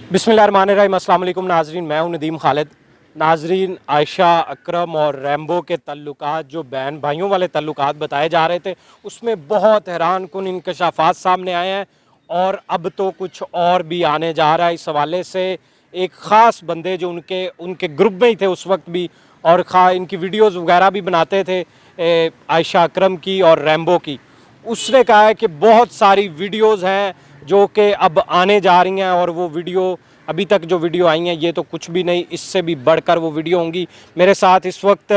बिस्मिल्लाहिर्रहमानिर्रहीम। अस्सलाम वालेकुम नाजरीन, मैं हूं नदीम खालिद। नाजरीन, आयशा अकरम और रैम्बो के तल्लुकात जो बहन भाइयों वाले तल्लुकात बताए जा रहे थे, उसमें बहुत हैरान कुन इंकशाफात सामने आए हैं और अब तो कुछ और भी आने जा रहा है। इस हवाले से एक ख़ास बंदे जो उनके उनके ग्रुप में ही थे उस वक्त भी, और इनकी वीडियोज़ वगैरह भी बनाते थे आयशा अकरम की और रैम्बो की, उसने कहा है कि बहुत सारी वीडियोज़ हैं जो कि अब आने जा रही हैं, और वो वीडियो अभी तक जो वीडियो आई हैं ये तो कुछ भी नहीं, इससे भी बढ़कर वो वीडियो होंगी। मेरे साथ इस वक्त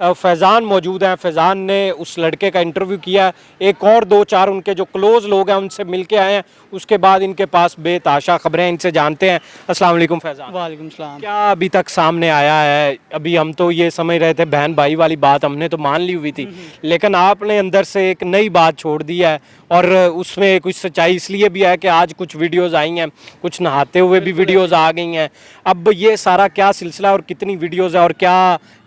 फैज़ान मौजूद हैं। फैज़ान ने उस लड़के का इंटरव्यू किया, एक और दो चार उनके जो क्लोज़ लोग हैं उनसे मिल के आए हैं, उसके बाद इनके पास बेताशा ख़बरें, इनसे जानते हैं। अस्सलाम वालेकुम फैज़ान। वालेकुम सलाम। क्या अभी तक सामने आया है? अभी हम तो ये समझ रहे थे बहन भाई वाली बात हमने तो मान ली हुई थी, लेकिन आपने अंदर से एक नई बात छोड़ दी है, और उसमें कुछ सच्चाई इसलिए भी है कि आज कुछ वीडियोस आई हैं, कुछ नहाते हुए भी वीडियोस आ गई हैं। अब ये सारा क्या सिलसिला और कितनी वीडियोस है, और क्या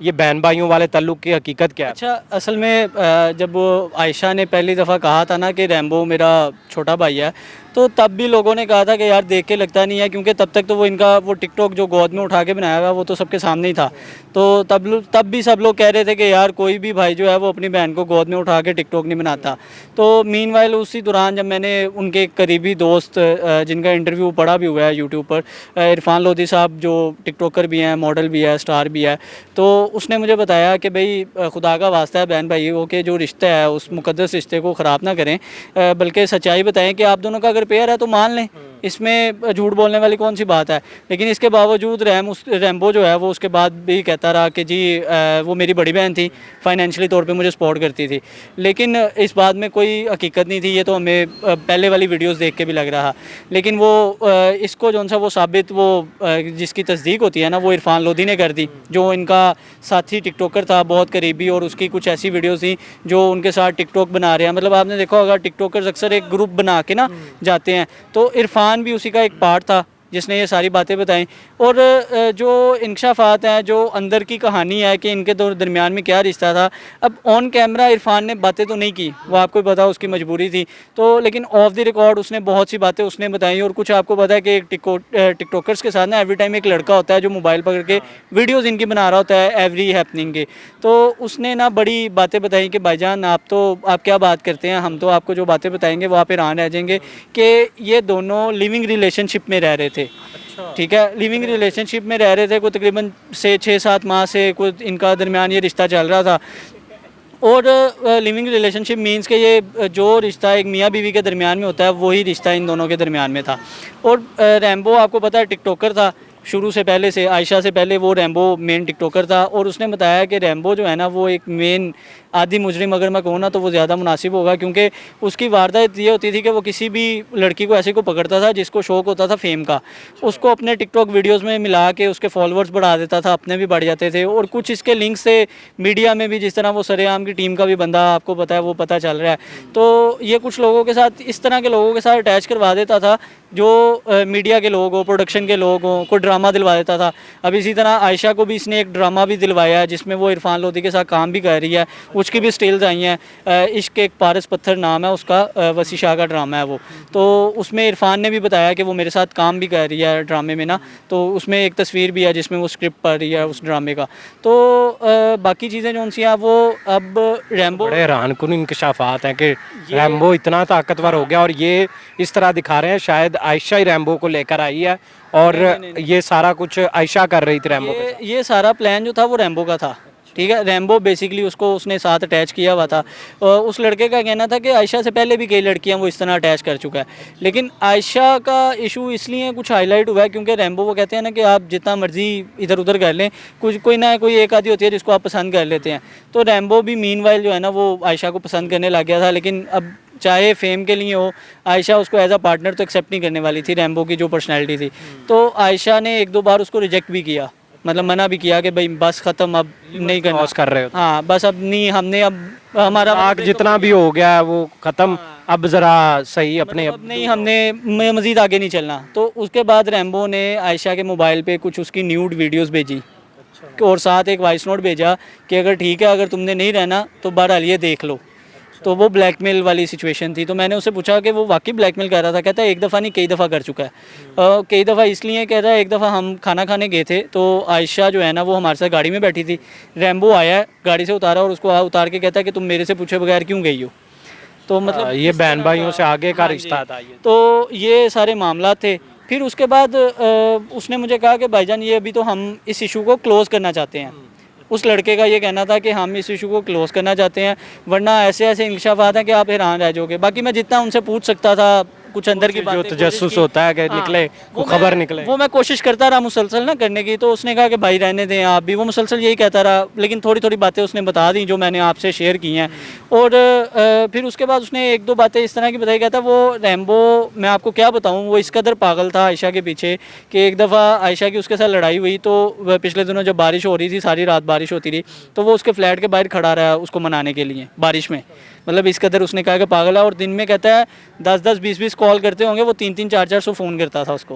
ये बहन भाइयों वाले ताल्लुक की हकीकत क्या है? अच्छा, असल में जब वो आयशा ने पहली दफ़ा कहा था ना कि रैम्बो मेरा छोटा भाई है, तो तब भी लोगों ने कहा था कि यार देख के लगता नहीं है, क्योंकि तब तक तो वो इनका वो टिकटॉक जो गोद में उठा के बनाया हुआ वो तो सबके सामने ही था। तो तब भी सब लोग कह रहे थे कि यार कोई भी भाई जो है वो अपनी बहन को गोद में उठा के टिकटॉक नहीं बनाता। तो मीनवाइल उसी दौरान जब मैंने उनके एक करीबी दोस्त जिनका इंटरव्यू पड़ा भी हुआ है यूट्यूब पर, इरफान लोधी साहब जो टिकटॉकर भी हैं, मॉडल भी है, स्टार भी है, तो उसने मुझे बताया कि भाई खुदा का वास्ता है बहन भाइयों के जो रिश्ता है उस मुकद्दस रिश्ते को ख़राब ना करें, बल्कि सच्चाई बताएं कि आप दोनों का अगर पेयर है तो मान लें, इसमें झूठ बोलने वाली कौन सी बात है। लेकिन इसके बावजूद रैम्बो जो है वो उसके बाद भी कहता रहा कि जी वो मेरी बड़ी बहन थी, फाइनेंशियली तौर पे मुझे सपोर्ट करती थी, लेकिन इस बात में कोई हकीकत नहीं थी। ये तो हमें पहले वाली वीडियोस देख के भी लग रहा। लेकिन वो इसको जो सा वो साबित वो जिसकी तस्दीक होती है ना, वो इरफान लोधी ने कर दी, जो इनका साथी टिकटॉकर था बहुत करीबी, और उसकी कुछ ऐसी वीडियोस थी जो उनके साथ टिकटॉक बना रहे हैं। मतलब आपने देखा होगा टिकटॉकर्स अक्सर एक ग्रुप बना के ना जाते हैं, तो इरफान भी उसी का एक पार्ट था जिसने ये सारी बातें बताई। और जो इंकशाफात हैं, जो अंदर की कहानी है कि इनके दरमियान में क्या रिश्ता था, अब ऑन कैमरा इरफान ने बातें तो नहीं की, वो आपको पता उसकी मजबूरी थी, तो लेकिन ऑफ द रिकॉर्ड उसने बहुत सी बातें उसने बताई। और कुछ आपको पता है कि टिकटॉकर्स के साथ ना एवरी टाइम एक लड़का होता है जो मोबाइल पकड़ के वीडियोज़ इनकी बना रहा होता है एवरी हैपनिंग के। तो उसने ना बड़ी बातें बताई कि भाईजान आप क्या बात करते हैं, हम तो आपको जो बातें बताएंगे वो आप हैरान रह जाएंगे कि ये दोनों लिविंग रिलेशनशिप में रह रहे थे। ठीक है, लिविंग रिलेशनशिप में रह रहे थे, कोई तकरीबन से 6-7 माह से कुछ इनका दरमियान ये रिश्ता चल रहा था। और लिविंग रिलेशनशिप मींस के ये जो रिश्ता एक मियाँ बीवी के दरमियान में होता है वही रिश्ता इन दोनों के दरमियान में था। और रैम्बो आपको पता है टिकटॉकर था शुरू से, पहले से, आयशा से पहले वो रैम्बो मेन टिकटॉकर था। और उसने बताया कि रैम्बो जो है ना वो एक मेन आदि मुजरिम अगर मैं कहूँ ना तो वो ज़्यादा मुनासिब होगा, क्योंकि उसकी वारदात ये होती थी कि वो किसी भी लड़की को ऐसे को पकड़ता था जिसको शौक़ होता था फेम का, उसको अपने टिकटॉक वीडियोज़ में मिला के उसके फॉलोअर्स बढ़ा देता था, अपने भी बढ़ जाते थे। और कुछ इसके लिंक से मीडिया में भी, जिस तरह वो सरेआम की टीम का भी बंदा आपको पता है वो पता चल रहा है, तो ये कुछ लोगों के साथ, इस तरह के लोगों के साथ अटैच करवा देता था जो मीडिया के लोग हो, प्रोडक्शन के लोग हों, कोई ड्रामा दिलवा देता था। अब इसी तरह आयशा को भी इसने एक ड्रामा भी दिलवाया है जिसमें वो इरफान लोधी के साथ काम भी कर रही है, उसकी भी स्टिल्स आई हैं। इश्क एक पारस पत्थर नाम है उसका, वसी शाह का ड्रामा है वो। तो उसमें इरफान ने भी बताया कि वो मेरे साथ काम भी कर रही है ड्रामे में ना, तो उसमें एक तस्वीर भी है जिसमें वो स्क्रिप्ट पढ़ रही है उस ड्रामे का। तो बाकी चीज़ें जो सी हैं वो अब रैम्बो, बड़े हैरानकुन इंकशाफात हैं कि रैम्बो इतना ताकतवर हो गया, और ये इस तरह दिखा रहे हैं शायद आयशा ही रैम्बो को लेकर आई है, और नहीं। ये सारा कुछ आयशा कर रही थी रैम्बो के साथ। ये सारा प्लान जो था वो रैम्बो का था। ठीक है, रैम्बो बेसिकली उसको उसने साथ अटैच किया हुआ था। उस लड़के का कहना था कि आयशा से पहले भी कई लड़कियां वो इस तरह अटैच कर चुका है, लेकिन आयशा का इशू इसलिए कुछ हाईलाइट हुआ है क्योंकि रैम्बो वो कहते हैं ना कि आप जितना मर्जी इधर उधर कर लें, कुछ कोई ना कोई एक आदि होती है जिसको आप पसंद कर लेते हैं। तो रैम्बो भी मीनवाइल जो है ना वो आयशा को पसंद करने लग गया था, लेकिन अब चाहे फेम के लिए हो, आयशा उसको एज अ पार्टनर तो एक्सेप्ट नहीं करने वाली थी रैम्बो की जो पर्सनैलिटी थी। तो आयशा ने 1-2 बार उसको रिजेक्ट भी किया, मतलब मना भी किया कि भाई बस ख़त्म, अब नहीं करना, कर रहे हो हाँ बस अब नहीं, हमने अब हमारा आग जितना भी हो गया है वो ख़त्म, अब ज़रा सही अपने अब नहीं, हमने मज़ीद आगे नहीं चलना। तो उसके बाद रैम्बो ने आयशा के मोबाइल पे कुछ उसकी न्यूड वीडियोस भेजी, और साथ एक वॉइस नोट भेजा कि अगर ठीक है, अगर तुमने नहीं रहना तो बहरहाल ये देख लो। तो वो ब्लैकमेल वाली सिचुएशन थी। तो मैंने उससे पूछा कि वो वाकई ब्लैकमेल कर रहा था। कहता है एक दफ़ा नहीं कई दफ़ा कर चुका है। कई दफ़ा इसलिए कह रहा है, एक दफ़ा हम खाना खाने गए थे तो आयशा जो है ना वो हमारे साथ गाड़ी में बैठी थी। रैम्बो आया, गाड़ी से उतारा और उसको उतार के कहता है कि तुम मेरे से पूछे बगैर क्यों गई हो। तो मतलब ये इस बहन तरह भाइयों से आगे का हाँ जी। रिश्ता था ये। तो ये सारे मामला थे। फिर उसके बाद उसने मुझे कहा कि भाईजान ये अभी तो हम इस इशू को क्लोज़ करना चाहते हैं। उस लड़के का ये कहना था कि हम इस इशू को क्लोज़ करना चाहते हैं, वरना ऐसे ऐसे इंकशाफात हैं कि आप हैरान रह जाओगे। बाकी मैं जितना उनसे पूछ सकता था कुछ अंदर की जो बातें तजस्सुस कोशिश की। होता है कि हाँ, निकले वो को खबर मैं- निकले। वो मैं कोशिश करता रहा मुसलसल ना करने की। तो उसने कहा कि भाई रहने दें आप भी, वो मुसलसल यही कहता रहा। लेकिन थोड़ी थोड़ी बातें उसने बता दी जो मैंने आपसे शेयर की हैं। और फिर उसके बाद उसने एक दो बातें इस तरह की बताई। कहता वो रैम्बो, मैं आपको क्या बताऊँ, वो इस कदर पागल था आयशा के पीछे कि एक दफ़ा आयशा की उसके साथ लड़ाई हुई। तो वह पिछले दिनों जब बारिश हो रही थी, सारी रात बारिश होती रही, तो वो उसके फ्लैट के बाहर खड़ा रहा उसको मनाने के लिए बारिश में। मतलब इस कदर उसने कहा कि पागल है। और दिन में कहता है 10-10 20-20 कॉल करते होंगे वो, 3-3 4-4 सौ फ़ोन करता था उसको।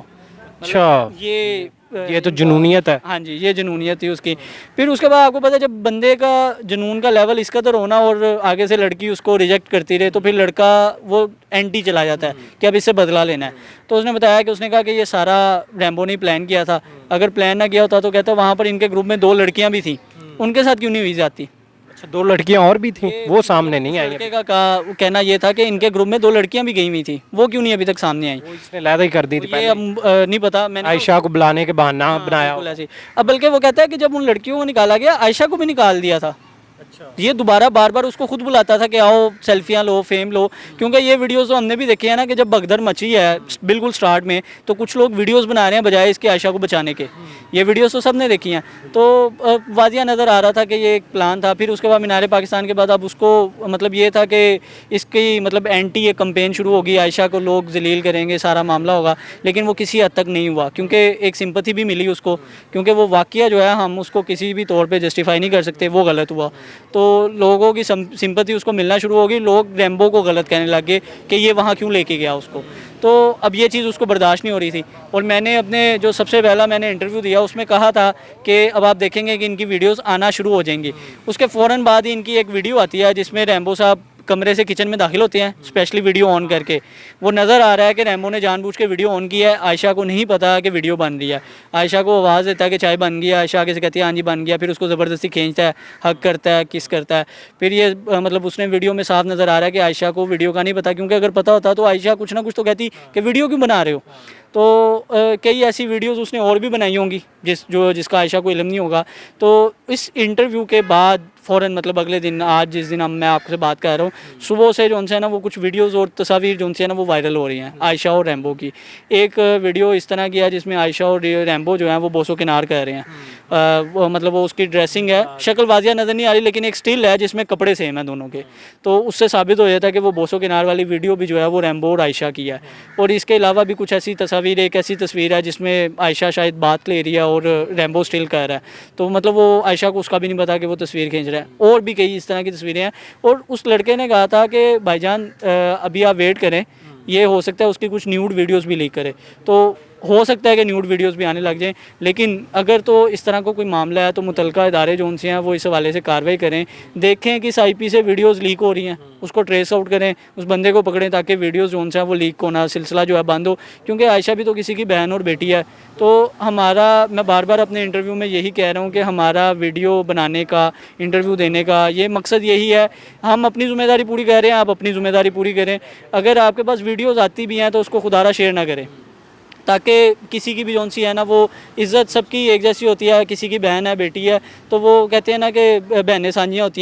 अच्छा, ये तो जुनूनियत है। हाँ जी, ये जुनूनियत थी उसकी। फिर उसके बाद आपको पता है जब बंदे का जुनून का लेवल इस कदर होना और आगे से लड़की उसको रिजेक्ट करती रहे, तो फिर लड़का वो एंटी चला जाता है कि अब इससे बदला लेना है। तो उसने बताया कि उसने कहा कि ये सारा रैम्बो ने प्लान किया था। अगर प्लान ना किया होता तो कहता वहाँ पर इनके ग्रुप में 2 लड़कियाँ भी थी, उनके साथ क्यों नहीं हुई जाती। अच्छा, 2 लड़कियां और भी थी, वो सामने नहीं आई। लड़के का कहना ये था कि इनके ग्रुप में 2 लड़कियां भी गई हुई थी, वो क्यों नहीं अभी तक सामने आई। वो इसने लहदा ही कर दी थी ये पहले। अब नहीं पता, मैंने आयशा को बुलाने के बहाना हाँ, बनाया। बिल्कुल ऐसे ही। अब बल्कि वो कहता है कि जब उन लड़कियों को निकाला गया, आयशा को भी निकाल दिया था। अच्छा, ये दोबारा बार बार उसको खुद बुलाता था कि आओ सेल्फियाँ लो, फेम लो। क्योंकि ये वीडियोस तो हमने भी देखी है ना कि जब भगदड़ मची है बिल्कुल स्टार्ट में, तो कुछ लोग वीडियोस बना रहे हैं बजाय इसके आयशा को बचाने के। ये वीडियोस तो सबने देखी हैं। तो वाजिया नज़र आ रहा था कि ये एक प्लान था। फिर उसके बाद मीनार पाकिस्तान के बाद अब उसको मतलब ये था कि इसकी मतलब एंटी एक कंपेन शुरू होगी, आयशा को लोग जलील करेंगे, सारा मामला होगा। लेकिन वो किसी हद तक नहीं हुआ क्योंकि एक सिंपथी भी मिली उसको, क्योंकि वो वाक़या जो है हम उसको किसी भी तौर पे जस्टिफाई नहीं कर सकते, वो गलत हुआ। तो लोगों की सिंपथी उसको मिलना शुरू होगी। लोग रैम्बो को गलत कहने लग गए कि ये वहाँ क्यों लेके गया उसको। तो अब ये चीज़ उसको बर्दाश्त नहीं हो रही थी। और मैंने अपने जो सबसे पहला मैंने इंटरव्यू दिया उसमें कहा था कि अब आप देखेंगे कि इनकी वीडियोस आना शुरू हो जाएंगी। उसके फ़ौरन बाद ही इनकी एक वीडियो आती है जिसमें रैम्बो साहब कमरे से किचन में दाखिल होते हैं स्पेशली वीडियो ऑन करके। वो नज़र आ रहा है कि रैम्बो ने जानबूझ के वीडियो ऑन किया है, आयशा को नहीं पता कि वीडियो बन रही है। आयशा को आवाज़ देता है कि चाय बन गया, आयशा आगे से कहती है हाँ जी बन गया। फिर उसको ज़बरदस्ती खींचता है, हक करता है, किस करता है। फिर ये मतलब उसने वीडियो में साफ नज़र आ रहा है कि आयशा को वीडियो का नहीं पता, क्योंकि अगर पता होता तो आयशा कुछ ना कुछ तो कहती कि वीडियो क्यों बना रहे हो। तो कई ऐसी वीडियोस उसने और भी बनाई होंगी जिसका आयशा को इल्म नहीं होगा। तो इस इंटरव्यू के बाद फ़ौरन मतलब अगले दिन, आज जिस दिन मैं आपसे बात कर रहा हूँ, सुबह से जो है ना वो कुछ वीडियोस और तस्वीर जो है ना वो वायरल हो रही हैं आयशा और रैम्बो की। एक वीडियो इस तरह की है जिसमें आयशा और रैम्बो जो हैं वो बोसो किनार कर रहे हैं। वो मतलब वो उसकी ड्रेसिंग है, शक्ल वाजिया नज़र नहीं आ रही, लेकिन एक स्टिल है जिसमें कपड़े सेम हैं दोनों के। तो उससे साबित हो जाता है कि वो बोसो किनार वाली वीडियो भी जो है वो रैम्बो और आयशा की है। और इसके अलावा भी कुछ ऐसी तस्वीर, एक ऐसी तस्वीर है जिसमें आयशा शायद बात ले रही है और रैम्बो स्टिल कर रहा है। तो मतलब वो आयशा को उसका भी नहीं पता कि वो तस्वीर खींच रहा है। और भी कई इस तरह की तस्वीरें हैं। और उस लड़के ने कहा था कि भाईजान अभी आप वेट करें, ये हो सकता है उसकी कुछ न्यूड वीडियोस भी लीक करे। तो हो सकता है कि न्यूड वीडियोस भी आने लग जाएं। लेकिन अगर तो इस तरह का कोई मामला है तो मुतलका इदारे जो उनसे हैं वो इस हवाले से कार्रवाई करें, देखें कि इस IP से वीडियोस लीक हो रही हैं, उसको ट्रेस आउट करें, उस बंदे को पकड़ें ताकि वीडियोस जो उनसे हैं वो लीक होना सिलसिला जो है बंद हो। क्योंकि आयशा भी तो किसी की बहन और बेटी है। तो हमारा, मैं बार बार अपने इंटरव्यू में यही कह रहा हूँ कि हमारा वीडियो बनाने का, इंटरव्यू देने का ये मकसद यही है। हम अपनी ज़िम्मेदारी पूरी कर रहे हैं, आप अपनी ज़िम्मेदारी पूरी करें। अगर आपके पास वीडियोज़ आती भी हैं तो उसको खुदारा शेयर ना करें, ताकि किसी की भी जौन सी है ना वो इज़्ज़त सबकी एक जैसी होती है। किसी की बहन है, बेटी है, तो वो कहते हैं ना कि बहनें साझियाँ होती हैं।